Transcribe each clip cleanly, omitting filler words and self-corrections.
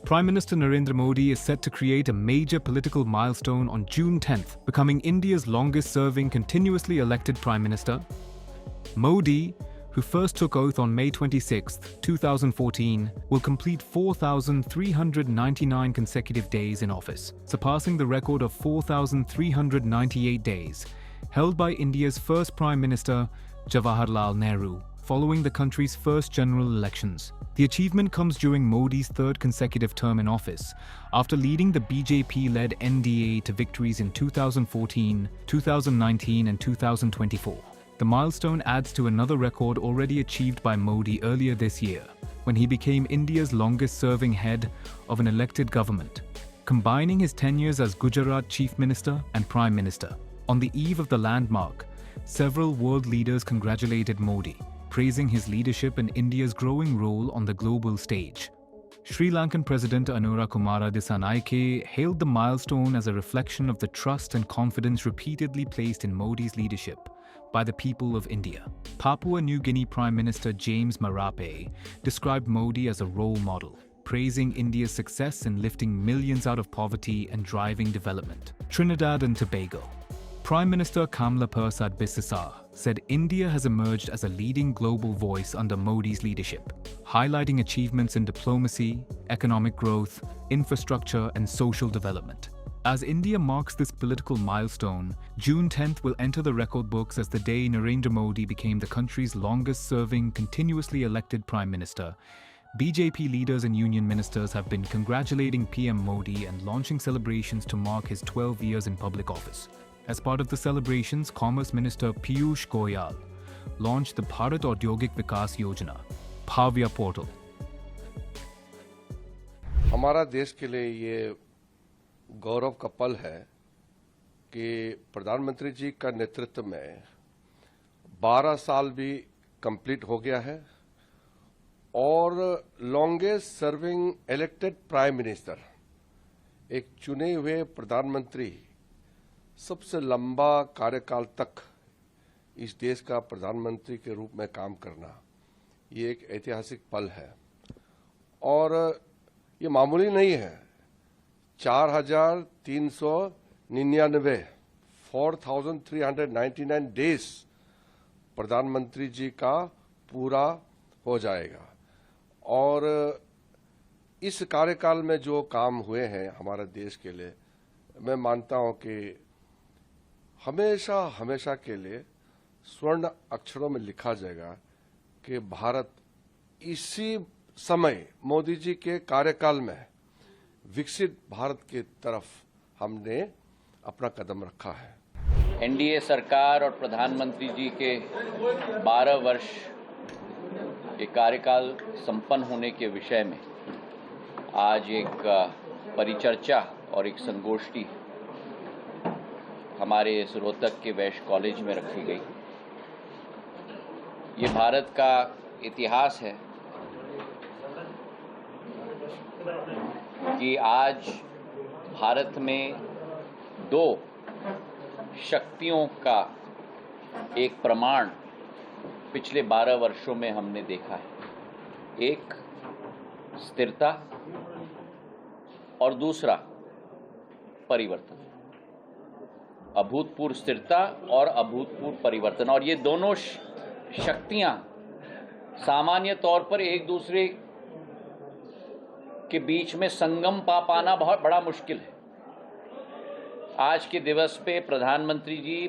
Prime Minister Narendra Modi is set to create a major political milestone on June 10th, becoming India's longest-serving continuously elected Prime Minister. Modi, who first took oath on May 26, 2014, will complete 4,399 consecutive days in office, surpassing the record of 4,398 days, held by India's first Prime Minister, Jawaharlal Nehru, following the country's first general elections. The achievement comes during Modi's third consecutive term in office, after leading the BJP-led NDA to victories in 2014, 2019 and 2024. The milestone adds to another record already achieved by Modi earlier this year, when he became India's longest-serving head of an elected government, combining his tenures as Gujarat Chief Minister and Prime Minister. On the eve of the landmark, several world leaders congratulated Modi, praising his leadership and India's growing role on the global stage. Sri Lankan President Anura Kumara Dissanayake hailed the milestone as a reflection of the trust and confidence repeatedly placed in Modi's leadership by the people of India. Papua New Guinea Prime Minister James Marape described Modi as a role model, praising India's success in lifting millions out of poverty and driving development. Trinidad and Tobago. Prime Minister Kamla Persad Bissessar said India has emerged as a leading global voice under Modi's leadership, highlighting achievements in diplomacy, economic growth, infrastructure, and social development. As India marks this political milestone, June 10th will enter the record books as the day Narendra Modi became the country's longest-serving, continuously elected Prime Minister. BJP leaders and union ministers have been congratulating PM Modi and launching celebrations to mark his 12 years in public office. As part of the celebrations, Commerce Minister Piyush Goyal launched the Bharat Audyogik Vikas Yojana, Bhavya portal. हमारा देश के लिए ये गौरव का पल है कि प्रधानमंत्री जी का नेतृत्व में 12 साल भी कंप्लीट हो गया है और longest serving elected prime minister, एक चुने हुए प्रधानमंत्री सबसे लंबा कार्यकाल तक इस देश का प्रधानमंत्री के रूप में काम करना, ये एक ऐतिहासिक पल है और ये मामूली नहीं है। 4,399 डेज प्रधानमंत्री जी का पूरा हो जाएगा और इस कार्यकाल में जो काम हुए हैं हमारे देश के लिए, मैं मानता हूं कि हमेशा हमेशा के लिए स्वर्ण अक्षरों में लिखा जाएगा कि भारत इसी समय मोदी जी के कार्यकाल में विकसित भारत की तरफ हमने अपना कदम रखा है। एनडीए सरकार और प्रधानमंत्री जी के 12 वर्ष के कार्यकाल संपन्न होने के विषय में आज एक परिचर्चा और एक संगोष्ठी हमारे इस रोहतक के वैश्य कॉलेज में रखी गई। ये भारत का इतिहास है कि आज भारत में दो शक्तियों का एक प्रमाण पिछले 12 वर्षों में हमने देखा है। एक स्थिरता और दूसरा परिवर्तन, अभूतपूर्व स्थिरता और अभूतपूर्व परिवर्तन। और ये दोनों शक्तियां सामान्य तौर पर एक दूसरे के बीच में संगम पा पाना बहुत बड़ा मुश्किल है। आज के दिवस पे प्रधानमंत्री जी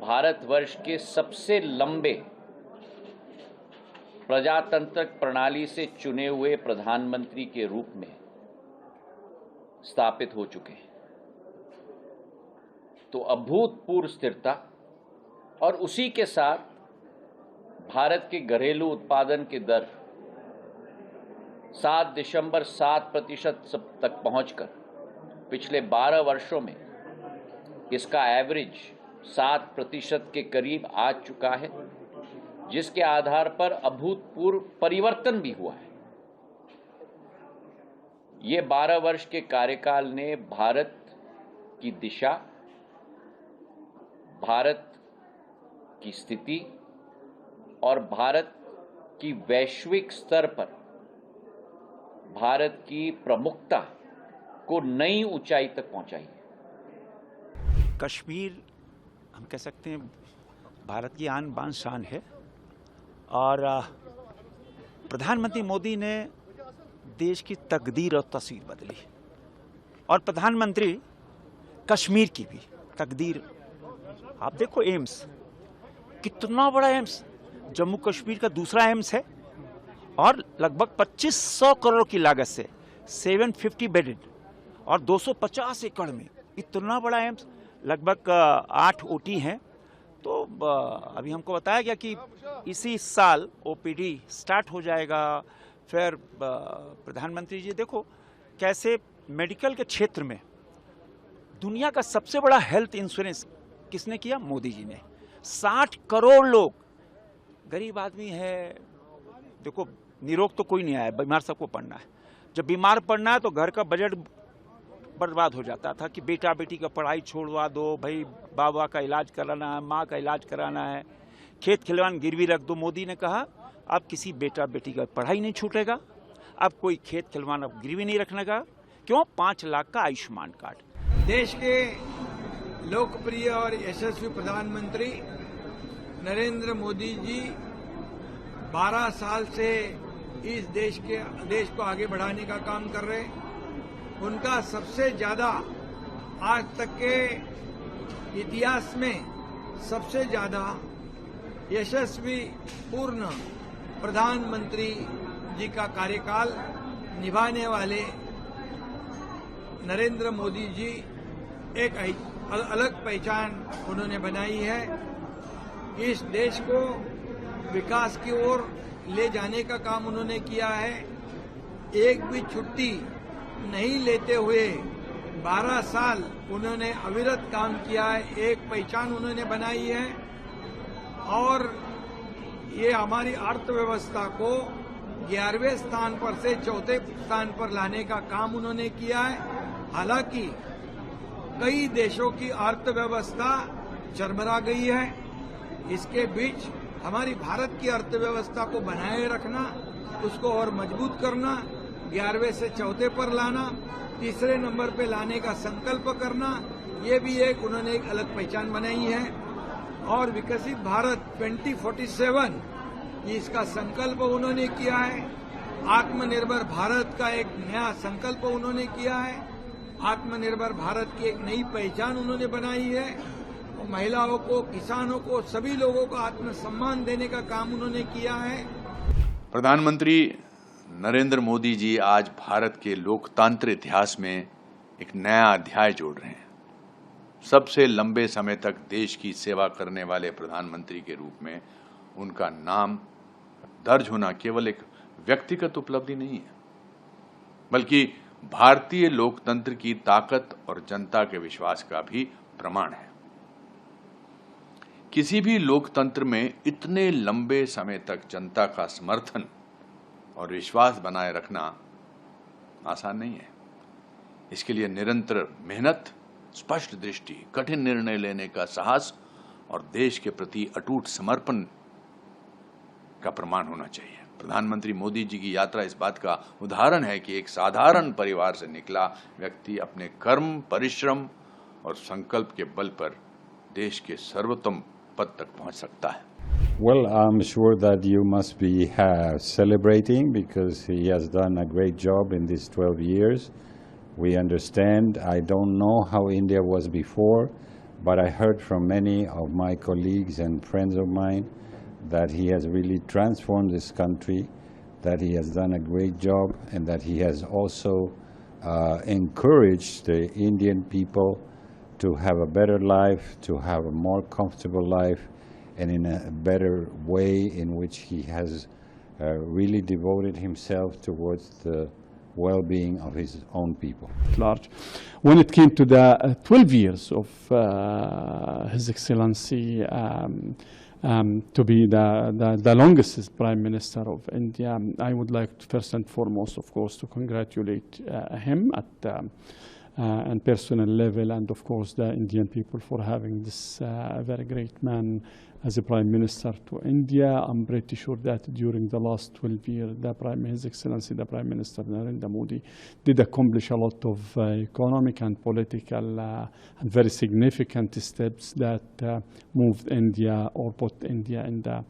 भारतवर्ष के सबसे लंबे प्रजातांत्रिक प्रणाली से चुने हुए प्रधानमंत्री के रूप में स्थापित हो चुके हैं। तो अभूतपूर्व स्थिरता और उसी के साथ भारत के घरेलू उत्पादन की दर 7% तक पहुंचकर पिछले 12 वर्षों में इसका एवरेज 7% के करीब आ चुका है, जिसके आधार पर अभूतपूर्व परिवर्तन भी हुआ है। ये 12 वर्ष के कार्यकाल ने भारत की दिशा, भारत की स्थिति और भारत की वैश्विक स्तर पर भारत की प्रमुखता को नई ऊंचाई तक पहुंचाई है। कश्मीर हम कह सकते हैं भारत की आन बान शान है और प्रधानमंत्री मोदी ने देश की तकदीर और तस्वीर बदली और प्रधानमंत्री कश्मीर की भी तकदीर। आप देखो एम्स, कितना बड़ा एम्स, जम्मू कश्मीर का दूसरा एम्स है और लगभग 2500 करोड़ की लागत से 750 बेडेड और 250 एकड़ में इतना बड़ा एम्स, लगभग 8 ओटी हैं। तो अभी हमको बताया गया कि इसी साल ओपीडी स्टार्ट हो जाएगा। फिर प्रधानमंत्री जी देखो कैसे मेडिकल के क्षेत्र में दुनिया का सबसे बड़ा हेल्थ इंश्योरेंस किसने किया? मोदी जी ने। 60 करोड़ लोग, गरीब आदमी है, देखो निरोग तो कोई नहीं आया, बीमार सबको पड़ना है। जब बीमार पड़ना है तो घर का बजट बर्बाद हो जाता था कि बेटा बेटी का पढ़ाई छोड़वा दो, भाई बाबा का इलाज कराना है, माँ का इलाज कराना है, खेत खलिहान गिरवी रख दो। मोदी ने कहा अब किसी बेटा बेटी का पढ़ाई नहीं छूटेगा, अब कोई खेत खलिहान अब गिरवी नहीं रखने का। क्यों? 5 लाख का आयुष्मान कार्ड। देश के लोकप्रिय और यशस्वी प्रधानमंत्री नरेंद्र मोदी जी 12 साल से इस देश को आगे बढ़ाने का काम कर रहे हैं। उनका सबसे ज्यादा आज तक के इतिहास में सबसे ज्यादा यशस्वी पूर्ण प्रधानमंत्री जी का कार्यकाल निभाने वाले नरेंद्र मोदी जी एक अलग पहचान उन्होंने बनाई है। इस देश को विकास की ओर ले जाने का काम उन्होंने किया है। एक भी छुट्टी नहीं लेते हुए 12 साल उन्होंने अविरत काम किया है, एक पहचान उन्होंने बनाई है और ये हमारी अर्थव्यवस्था को 11वें स्थान पर से 4थे स्थान पर लाने का काम उन्होंने किया है। हालांकि कई देशों की अर्थव्यवस्था चरमरा गई है, इसके बीच हमारी भारत की अर्थव्यवस्था को बनाए रखना, उसको और मजबूत करना, 11वें से 4थे पर लाना, तीसरे नंबर पे लाने का संकल्प करना, ये भी उन्होंने एक अलग पहचान बनाई है। और विकसित भारत 2047 इसका संकल्प उन्होंने किया है। आत्मनिर्भर भारत का एक नया संकल्प उन्होंने किया है। आत्मनिर्भर भारत की एक नई पहचान उन्होंने बनाई है। महिलाओं को, किसानों को, सभी लोगों को आत्मसम्मान देने का काम उन्होंने किया है। प्रधानमंत्री नरेंद्र मोदी जी आज भारत के लोकतांत्रिक इतिहास में एक नया अध्याय जोड़ रहे हैं। सबसे लंबे समय तक देश की सेवा करने वाले प्रधानमंत्री के रूप में उनका नाम दर्ज होना केवल एक व्यक्तिगत उपलब्धि नहीं है, बल्कि भारतीय लोकतंत्र की ताकत और जनता के विश्वास का भी प्रमाण है। किसी भी लोकतंत्र में इतने लंबे समय तक जनता का समर्थन और विश्वास बनाए रखना आसान नहीं है। इसके लिए निरंतर मेहनत, स्पष्ट दृष्टि, कठिन निर्णय लेने का साहस और देश के प्रति अटूट समर्पण का प्रमाण होना चाहिए। प्रधानमंत्री मोदी जी की यात्रा इस बात का उदाहरण है कि एक साधारण परिवार से निकला व्यक्ति अपने कर्म, परिश्रम और संकल्प के बल पर देश के सर्वोत्तम पद तक पहुंच सकता है। Well, I'm sure that you must be celebrating because he has done a great job in these 12 years. We understand. I don't know how India was before, but I heard from many of my colleagues and friends of mine that he has really transformed this country, that he has done a great job, and that he has also encouraged the Indian people to have a better life, to have a more comfortable life, and in a better way in which he has really devoted himself towards the well-being of his own people. Large. When it came to the 12 years of His Excellency to be the longest Prime Minister of India, I would like to first and foremost, of course, to congratulate him at and personal level, and of course the Indian people for having this very great man as a Prime Minister to India. I'm pretty sure that during the last 12 years, His Excellency, the Prime Minister Narendra Modi, did accomplish a lot of economic and political and very significant steps that moved India or put India in the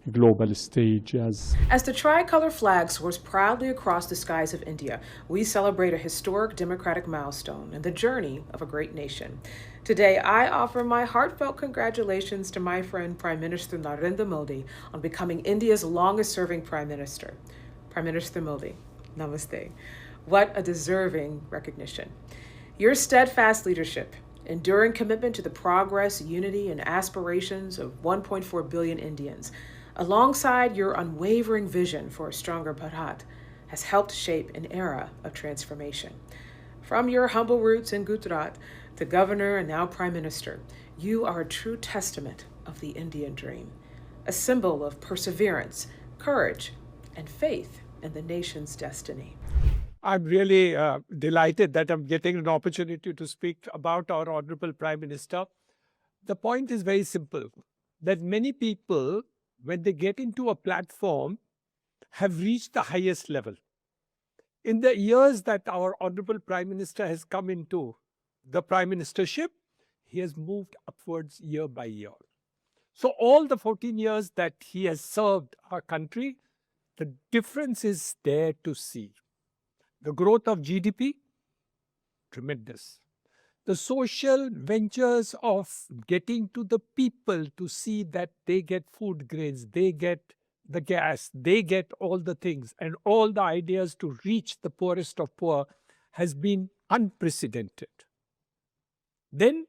global stage. As the tricolor flag soars proudly across the skies of India, we celebrate a historic democratic milestone in the journey of a great nation. Today, I offer my heartfelt congratulations to my friend Prime Minister Narendra Modi on becoming India's longest-serving Prime Minister. Prime Minister Modi, namaste. What a deserving recognition. Your steadfast leadership, enduring commitment to the progress, unity, and aspirations of 1.4 billion Indians, alongside your unwavering vision for a stronger Bharat, has helped shape an era of transformation. From your humble roots in Gujarat to governor and now prime minister, you are a true testament of the Indian dream, a symbol of perseverance, courage, and faith in the nation's destiny. I'm really delighted that I'm getting an opportunity to speak about our Honorable Prime Minister. The point is very simple, that many people, when they get into a platform, have reached the highest level. In the years that our Honorable Prime Minister has come into the Prime Ministership, he has moved upwards year by year. So all the 14 years that he has served our country, the difference is there to see. The growth of GDP, tremendous. The social ventures of getting to the people to see that they get food grains, they get the gas, they get all the things, and all the ideas to reach the poorest of poor has been unprecedented. Then,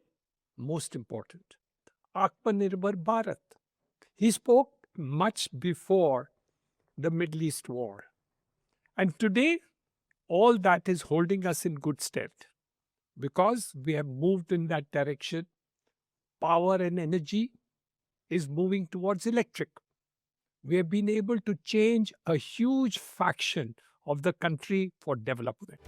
most important, Atmanirbhar Bharat. He spoke much before the Middle East war. And today, all that is holding us in good stead because we have moved in that direction. Power and energy is moving towards electric. We have been able to change a huge fraction of the country for development.